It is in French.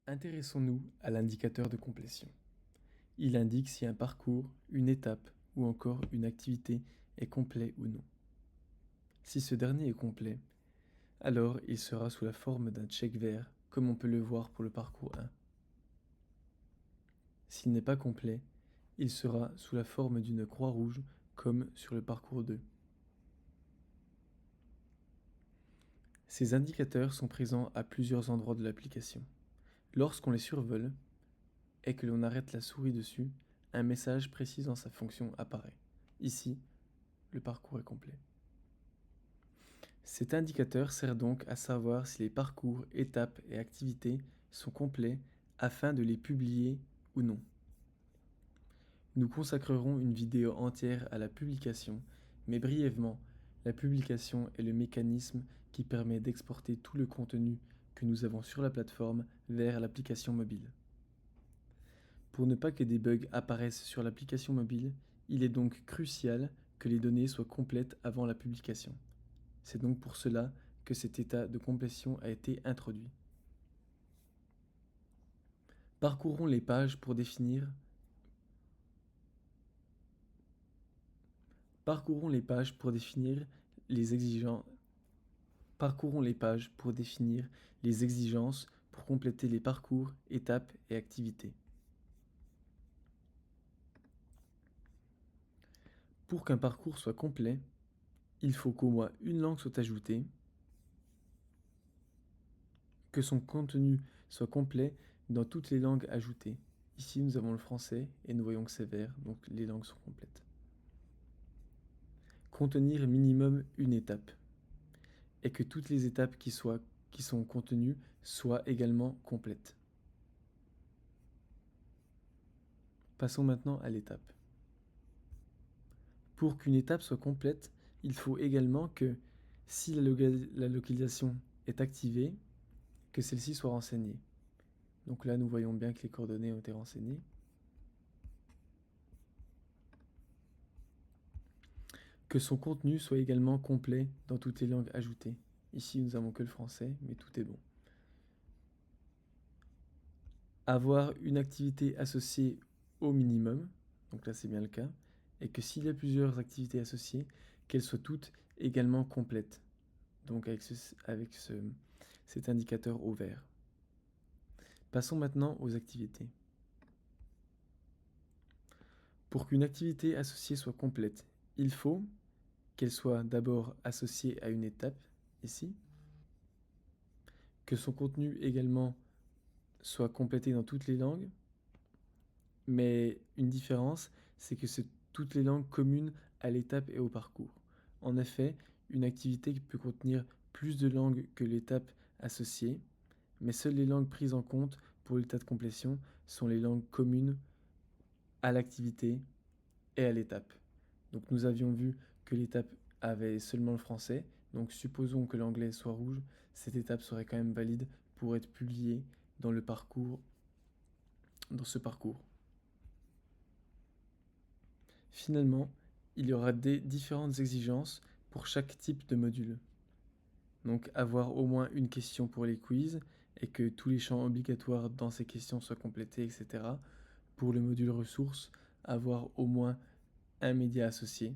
Intéressons-nous à l'indicateur de complétion. Il indique si un parcours, une étape ou encore une activité est complet ou non. Si ce dernier est complet, alors il sera sous la forme d'un check vert, comme on peut le voir pour le parcours 1. S'il n'est pas complet, il sera sous la forme d'une croix rouge, comme sur le parcours 2. Ces indicateurs sont présents à plusieurs endroits de l'application. Lorsqu'on les survole et que l'on arrête la souris dessus, un message précisant sa fonction apparaît. Ici, le parcours est complet. Cet indicateur sert donc à savoir si les parcours, étapes et activités sont complets afin de les publier ou non. Nous consacrerons une vidéo entière à la publication, mais brièvement, la publication est le mécanisme qui permet d'exporter tout le contenu que nous avons sur la plateforme vers l'application mobile. Pour ne pas que des bugs apparaissent sur l'application mobile, il est donc crucial que les données soient complètes avant la publication. C'est donc pour cela que cet état de complétion a été introduit. Parcourons les pages pour définir les exigences. Parcourons les pages pour définir les exigences pour compléter les parcours, étapes et activités. Pour qu'un parcours soit complet, il faut qu'au moins une langue soit ajoutée, que son contenu soit complet dans toutes les langues ajoutées. Ici, nous avons le français et nous voyons que c'est vert, donc les langues sont complètes. Contenir minimum une étape et que toutes les étapes qui sont contenues soient également complètes. Passons maintenant à l'étape. Pour qu'une étape soit complète, il faut également que, si la localisation est activée, que celle-ci soit renseignée. Donc là, nous voyons bien que les coordonnées ont été renseignées. Que son contenu soit également complet dans toutes les langues ajoutées. Ici, nous n'avons que le français, mais tout est bon. Avoir une activité associée au minimum, donc là c'est bien le cas, et que s'il y a plusieurs activités associées, qu'elles soient toutes également complètes, donc avec cet indicateur au vert. Passons maintenant aux activités. Pour qu'une activité associée soit complète, il faut qu'elle soit d'abord associée à une étape, ici, que son contenu également soit complété dans toutes les langues, mais une différence, c'est que c'est toutes les langues communes à l'étape et au parcours. En effet, une activité peut contenir plus de langues que l'étape associée, mais seules les langues prises en compte pour l'état de complétion sont les langues communes à l'activité et à l'étape. Donc nous avions vu que l'étape avait seulement le français, donc supposons que l'anglais soit rouge, cette étape serait quand même valide pour être publiée dans ce parcours. Finalement, il y aura des différentes exigences pour chaque type de module. Donc avoir au moins une question pour les quiz et que tous les champs obligatoires dans ces questions soient complétés, etc. Pour le module ressources, avoir au moins un média associé.